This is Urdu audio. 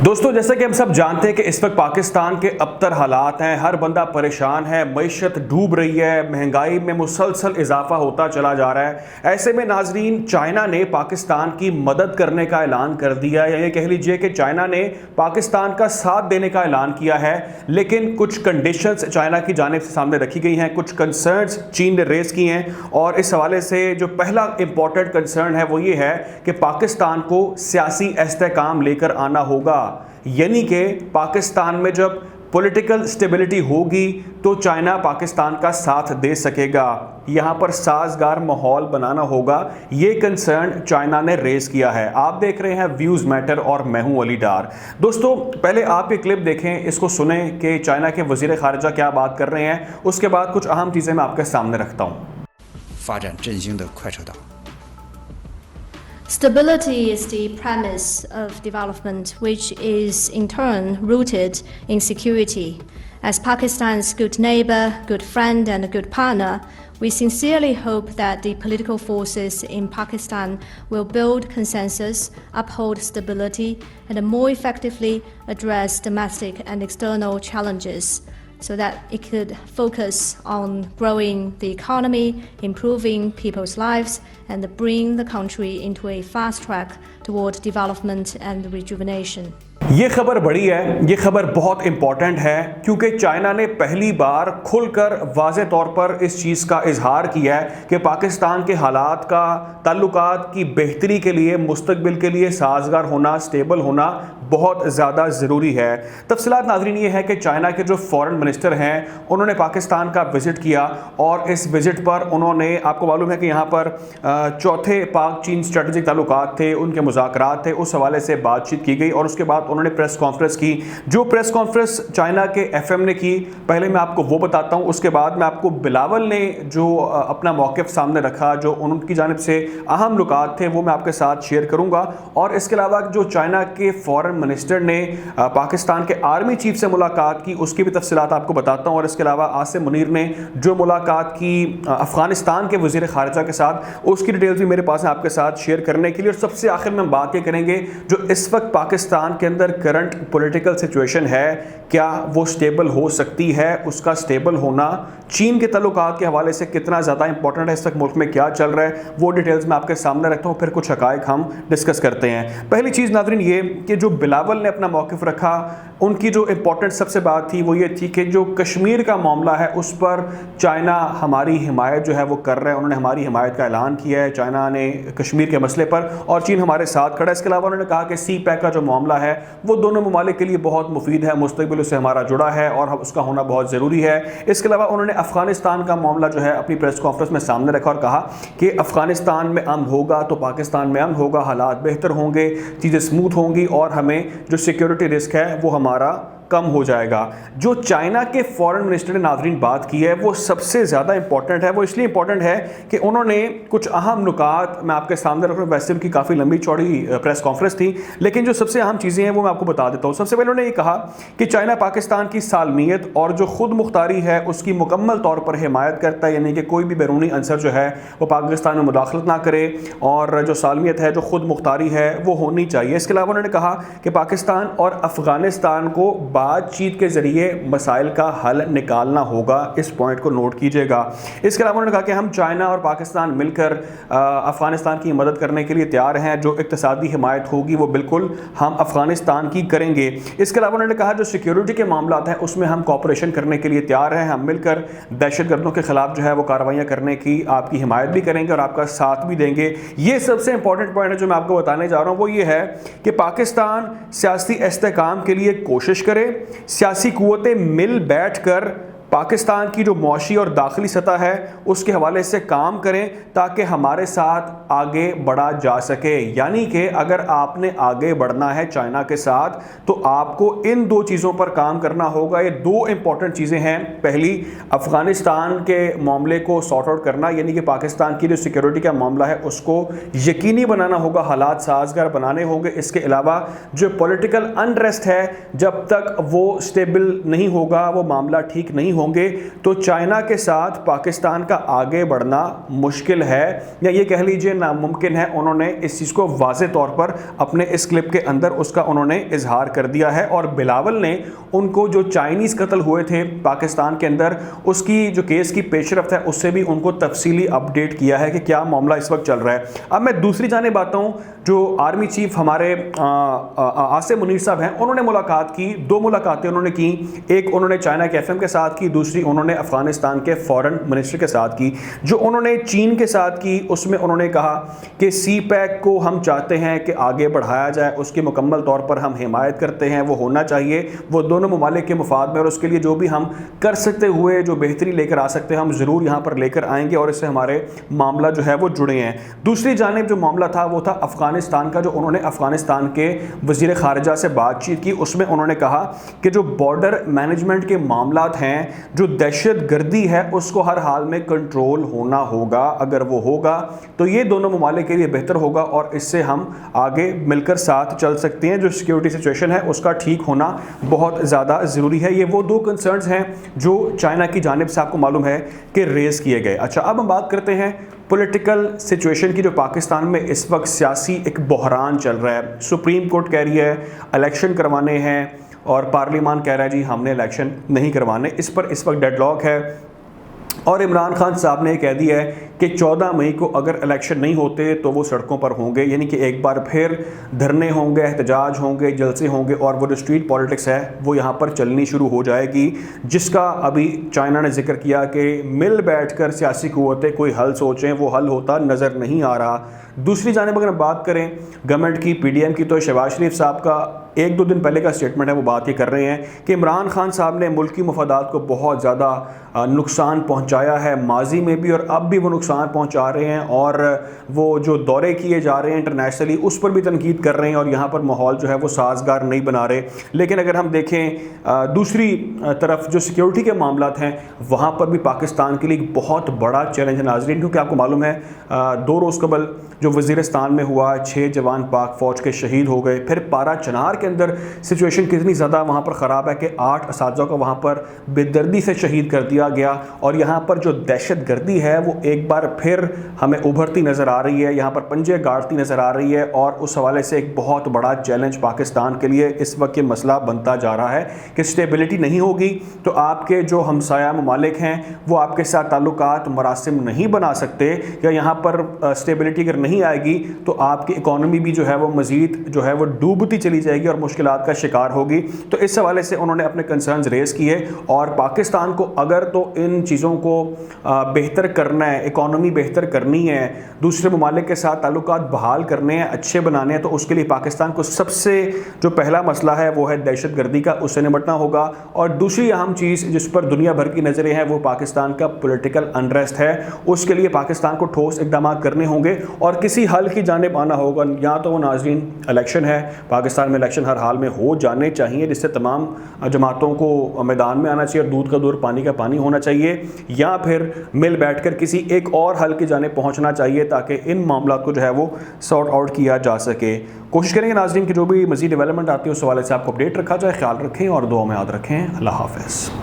دوستو جیسا کہ ہم سب جانتے ہیں کہ اس وقت پاکستان کے ابتر حالات ہیں، ہر بندہ پریشان ہے، معیشت ڈوب رہی ہے، مہنگائی میں مسلسل اضافہ ہوتا چلا جا رہا ہے۔ ایسے میں ناظرین چائنا نے پاکستان کی مدد کرنے کا اعلان کر دیا ہے، یہ کہہ لیجئے کہ چائنا نے پاکستان کا ساتھ دینے کا اعلان کیا ہے، لیکن کچھ کنڈیشنز چائنا کی جانب سے سامنے رکھی گئی ہیں، کچھ کنسرنز چین نے ریز کی ہیں، اور اس حوالے سے جو پہلا امپورٹنٹ کنسرن ہے وہ یہ ہے کہ پاکستان کو سیاسی استحکام لے کر آنا ہوگا، یعنی کہ پاکستان میں جب پولیٹیکل سٹیبلٹی ہوگی تو چائنا پاکستان کا ساتھ دے سکے گا، یہاں پر سازگار ماحول بنانا ہوگا، یہ کنسرن چائنا نے ریز کیا ہے۔ آپ دیکھ رہے ہیں ویوز میٹر اور میں ہوں علی ڈار۔ دوستو پہلے آپ یہ کلپ دیکھیں، اس کو سنیں کہ چائنا کے وزیر خارجہ کیا بات کر رہے ہیں، اس کے بعد کچھ اہم چیزیں میں آپ کے سامنے رکھتا ہوں۔ Stability is the premise of development, which is in turn rooted in security. As Pakistan's good neighbor, good friend, and a good partner, we sincerely hope that the political forces in Pakistan will build consensus, uphold stability, and more effectively address domestic and external challenges, so that it could focus on growing the economy, improving people's lives, and bring the country into a fast track toward development and rejuvenation. یہ خبر بڑی ہے، یہ خبر بہت امپورٹنٹ ہے، کیونکہ چائنا نے پہلی بار کھل کر واضح طور پر اس چیز کا اظہار کیا ہے کہ پاکستان کے حالات کا، تعلقات کی بہتری کے لیے، مستقبل کے لیے سازگار ہونا، سٹیبل ہونا بہت زیادہ ضروری ہے۔ تفصیلات ناظرین یہ ہے کہ چائنا کے جو فورن منسٹر ہیں انہوں نے پاکستان کا وزٹ کیا، اور اس وزٹ پر انہوں نے، آپ کو معلوم ہے کہ یہاں پر چوتھے پاک چین اسٹریٹجک تعلقات تھے، ان کے مذاکرات تھے، اس حوالے سے بات چیت کی گئی، اور اس کے بعد انہوں نے پریس کانفرنس کی۔ جو پریس کانفرنس چائنا کے ایف ایم نے کی، پہلے میں آپ کو وہ بتاتا ہوں، اس کے بعد میں آپ کو بلاول نے جو اپنا موقف سامنے رکھا، جو ان کی جانب سے اہم نکات تھے، وہ میں آپ کے ساتھ شیئر کروں گا، اور اس کے علاوہ جو چائنا کے فورن منسٹر نے پاکستان کے آرمی چیف سے ملاقات کی، اس کی بھی تفصیلات آپ کو بتاتا ہوں، اور اس کے علاوہ عاصم منیر نے جو ملاقات کی افغانستان کے وزیر خارجہ کے ساتھ، اس کی ڈیٹیلز بھی میرے پاس ہیں آپ کے ساتھ شیئر کرنے کے لیے۔ اور سب سے آخر میں ہم بات یہ کریں گے جو اس وقت پاکستان کے اندر کرنٹ پولیٹیکل سچویشن ہے، کیا وہ سٹیبل ہو سکتی ہے، اس کا سٹیبل ہونا چین کے تعلقات کے حوالے سے کتنا زیادہ امپورٹنٹ ہے، اس وقت ملک میں کیا چل رہا ہے، وہ ڈیٹیلز میں آپ کے سامنے رکھتا ہوں، پھر کچھ حقائق ہم ڈسکس کرتے ہیں۔ پہلی چیز ناظرین یہ کہ جو بلاول نے اپنا موقف رکھا، ان کی جو امپورٹنٹ سب سے بات تھی وہ یہ تھی کہ جو کشمیر کا معاملہ ہے اس پر چائنا ہماری حمایت جو ہے وہ کر رہا ہے، انہوں نے ہماری حمایت کا اعلان کیا ہے چائنا نے کشمیر کے مسئلے پر، اور چین ہمارے ساتھ کھڑا ہے۔ اس کے علاوہ انہوں نے کہا کہ سی پیک کا جو معاملہ ہے وہ دونوں ممالک کے لیے بہت مفید ہے، مستقبل اس سے ہمارا جڑا ہے اور اس کا ہونا بہت ضروری ہے۔ اس کے علاوہ انہوں نے افغانستان کا معاملہ جو ہے اپنی پریس کانفرنس میں سامنے رکھا اور کہا کہ افغانستان میں امن ہوگا تو پاکستان میں امن ہوگا، حالات بہتر ہوں گے، چیزیں سموتھ ہوں گی، اور ہمیں جو سیکیورٹی رسک ہے وہ ہمارا کم ہو جائے گا۔ جو چائنا کے فورن منسٹر نے ناظرین بات کی ہے وہ سب سے زیادہ امپورٹنٹ ہے، وہ اس لیے امپورٹنٹ ہے کہ انہوں نے کچھ اہم نکات میں آپ کے سامنے رکھ رہا ہوں، ویسے ان کی کافی لمبی چوڑی پریس کانفرنس تھی، لیکن جو سب سے اہم چیزیں ہیں وہ میں آپ کو بتا دیتا ہوں۔ سب سے پہلے انہوں نے یہ کہا کہ چائنا پاکستان کی سالمیت اور جو خود مختاری ہے اس کی مکمل طور پر حمایت کرتا ہے، یعنی کہ کوئی بھی بیرونی عنصر جو ہے وہ پاکستان میں مداخلت نہ کرے، اور جو سالمیت ہے، جو خود مختاری ہے وہ ہونی چاہیے۔ اس کے علاوہ انہوں نے کہا کہ پاکستان اور افغانستان کو بات چیت کے ذریعے مسائل کا حل نکالنا ہوگا، اس پوائنٹ کو نوٹ کیجئے گا۔ اس کے علاوہ انہوں نے کہا کہ ہم چائنا اور پاکستان مل کر افغانستان کی مدد کرنے کے لیے تیار ہیں، جو اقتصادی حمایت ہوگی وہ بالکل ہم افغانستان کی کریں گے۔ اس کے علاوہ انہوں نے کہا جو سیکیورٹی کے معاملات ہیں اس میں ہم کوآپریشن کرنے کے لیے تیار ہیں، ہم مل کر دہشت گردوں کے خلاف جو ہے وہ کارروائیاں کرنے کی آپ کی حمایت بھی کریں گے اور آپ کا ساتھ بھی دیں گے۔ یہ سب سے امپورٹنٹ پوائنٹ ہے جو میں آپ کو بتانے جا رہا ہوں، وہ یہ ہے کہ پاکستان سیاسی استحکام کے لیے کوشش کرے، سیاسی قوتیں مل بیٹھ کر پاکستان کی جو معاشی اور داخلی سطح ہے اس کے حوالے سے کام کریں تاکہ ہمارے ساتھ آگے بڑھا جا سکے۔ یعنی کہ اگر آپ نے آگے بڑھنا ہے چائنا کے ساتھ تو آپ کو ان دو چیزوں پر کام کرنا ہوگا۔ یہ دو امپورٹنٹ چیزیں ہیں، پہلی افغانستان کے معاملے کو سارٹ آؤٹ کرنا، یعنی کہ پاکستان کی جو سیکیورٹی کا معاملہ ہے اس کو یقینی بنانا ہوگا، حالات سازگار بنانے ہوں گے۔ اس کے علاوہ جو پولیٹیکل انریسٹ ہے جب تک وہ سٹیبل نہیں ہوگا، وہ معاملہ ٹھیک نہیں ہوں گے تو چائنا کے ساتھ پاکستان کا آگے بڑھنا مشکل ہے یا یہ کہہ لیجئے ناممکن ہے. انہوں نے اس چیز کو واضح طور پر اپنے اس کلپ کے اندر اس کا انہوں نے اظہار کر دیا ہے. اور بلاول نے ان کو جو چائنیز قتل ہوئے تھے پاکستان کے اندر اس کی جو کیس کی پیش رفت ہے اس سے بھی ان کو تفصیلی اپڈیٹ کیا ہے کہ کیا معاملہ اس وقت چل رہا ہے. اب میں دوسری جانب آتا ہوں. جو آرمی چیف ہمارے عاصم منیر صاحب ہیں, انہوں نے ملاقات کی, 2 ملاقاتیں انہوں نے کی. ایک انہوں نے چائنا کے FM کے ساتھ کی, دوسری انہوں نے افغانستان کے فورن منسٹر کے ساتھ کی. جو انہوں نے چین کے ساتھ کی اس میں انہوں نے کہا کہ سی پیک کو ہم چاہتے ہیں کہ آگے بڑھایا جائے, اس کی مکمل طور پر ہم حمایت کرتے ہیں, وہ ہونا چاہیے, وہ دونوں ممالک کے مفاد میں, اور اس کے لیے جو بھی ہم کر سکتے ہوئے جو بہتری لے کر آ سکتے ہیں ہم ضرور یہاں پر لے کر آئیں گے, اور اس سے ہمارے معاملہ جو ہے وہ جڑے ہیں. دوسری جانب جو معاملہ تھا وہ تھا افغانستان کا. جو انہوں نے افغانستان کے وزیر خارجہ سے بات چیت کی اس میں انہوں نے کہا کہ جو بارڈر مینجمنٹ کے معاملات ہیں, جو دہشت گردی ہے, اس کو ہر حال میں کنٹرول ہونا ہوگا. اگر وہ ہوگا تو یہ دونوں ممالک کے لیے بہتر ہوگا اور اس سے ہم آگے مل کر ساتھ چل سکتے ہیں. جو سیکیورٹی سچویشن ہے اس کا ٹھیک ہونا بہت زیادہ ضروری ہے. یہ وہ 2 کنسرنز ہیں جو چائنا کی جانب سے آپ کو معلوم ہے کہ ریز کیے گئے. اچھا, اب ہم بات کرتے ہیں پولیٹیکل سچویشن کی. جو پاکستان میں اس وقت سیاسی ایک بحران چل رہا ہے. سپریم کورٹ کہہ رہی ہے الیکشن کروانے ہیں اور پارلیمان کہہ رہا ہے جی ہم نے الیکشن نہیں کروانے. اس پر اس وقت ڈیڈ لاک ہے اور عمران خان صاحب نے کہہ دیا ہے کہ 14 مئی کو اگر الیکشن نہیں ہوتے تو وہ سڑکوں پر ہوں گے. یعنی کہ ایک بار پھر دھرنے ہوں گے, احتجاج ہوں گے, جلسے ہوں گے, اور وہ جو اسٹریٹ پالیٹکس ہے وہ یہاں پر چلنی شروع ہو جائے گی, جس کا ابھی چائنا نے ذکر کیا کہ مل بیٹھ کر سیاسی قوتیں کوئی حل سوچیں, وہ حل ہوتا نظر نہیں آ رہا. دوسری جانب اگر ہم بات کریں گورنمنٹ کی, PDM کی, تو شہباز شریف صاحب کا 1-2 دن پہلے کا سٹیٹمنٹ ہے, وہ بات یہ کر رہے ہیں کہ عمران خان صاحب نے ملکی مفادات کو بہت زیادہ نقصان پہنچایا ہے ماضی میں بھی, اور اب بھی وہ نقصان پہنچا رہے ہیں, اور وہ جو دورے کیے جا رہے ہیں انٹرنیشنلی اس پر بھی تنقید کر رہے ہیں, اور یہاں پر ماحول جو ہے وہ سازگار نہیں بنا رہے. لیکن اگر ہم دیکھیں دوسری طرف جو سیکیورٹی کے معاملات ہیں وہاں پر بھی پاکستان کے لیے بہت بڑا چیلنج ہے ناظرین, کیونکہ آپ کو معلوم ہے 2 روز قبل جو وزیرستان میں ہوا 6 جوان پاک فوج کے شہید ہو گئے. پھر پارا چنار کے اندر سچویشن کتنی زیادہ وہاں پر خراب ہے کہ 8 اساتذہ کو وہاں پر بے دردی سے شہید کر دیا گیا, اور یہاں پر جو دہشت گردی ہے وہ ایک بار پھر ہمیں ابھرتی نظر آ رہی ہے, یہاں پر پنجے گاڑتی نظر آ رہی ہے, اور اس حوالے سے ایک بہت بڑا چیلنج پاکستان کے لیے اس وقت یہ مسئلہ بنتا جا رہا ہے کہ اسٹیبلٹی نہیں ہوگی تو آپ کے جو ہمسایہ ممالک ہیں وہ آپ کے ساتھ تعلقات مراسم نہیں بنا سکتے, یا یہاں پر اسٹیبلٹی اگر نہیں آئے گی تو آپ کی اکانومی بھی جو ہے وہ مزید جو ہے وہ ڈوبتی چلی جائے گی اور مشکلات کا شکار ہوگی. تو اس حوالے سے انہوں نے اپنے کنسرنز ریز کیے, اور پاکستان کو اگر تو ان چیزوں کو بہتر کرنا ہے, اکانومی بہتر کرنی ہے, دوسرے ممالک کے ساتھ تعلقات بحال کرنے ہیں, اچھے بنانے ہیں, تو اس کے لیے پاکستان کو سب سے جو پہلا مسئلہ ہے وہ ہے دہشت گردی کا, اس سے نمٹنا ہوگا. اور دوسری اہم چیز جس پر دنیا بھر کی نظریں ہیں وہ پاکستان کا پولیٹیکل انریسٹ ہے. اس کے لیے پاکستان کو ٹھوس اقدامات کرنے ہوں گے اور کسی حل کی جانب آنا ہوگا. یا تو وہ ناظرین الیکشن ہے, پاکستان میں الیکشن ہر حال میں ہو جانے چاہیے جس سے تمام جماعتوں کو میدان میں آنا چاہیے اور دودھ کا دودھ پانی کا پانی ہونا چاہیے, یا پھر مل بیٹھ کر کسی ایک اور حل کی جانب پہنچنا چاہیے تاکہ ان معاملات کو جو ہے وہ سارٹ آؤٹ کیا جا سکے. کوشش کریں گے ناظرین کہ جو بھی مزید ڈیولپمنٹ آتی ہے اس حوالے سے آپ کو اپڈیٹ رکھا جائے. خیال رکھیں اور دعا میں یاد رکھیں. اللہ حافظ.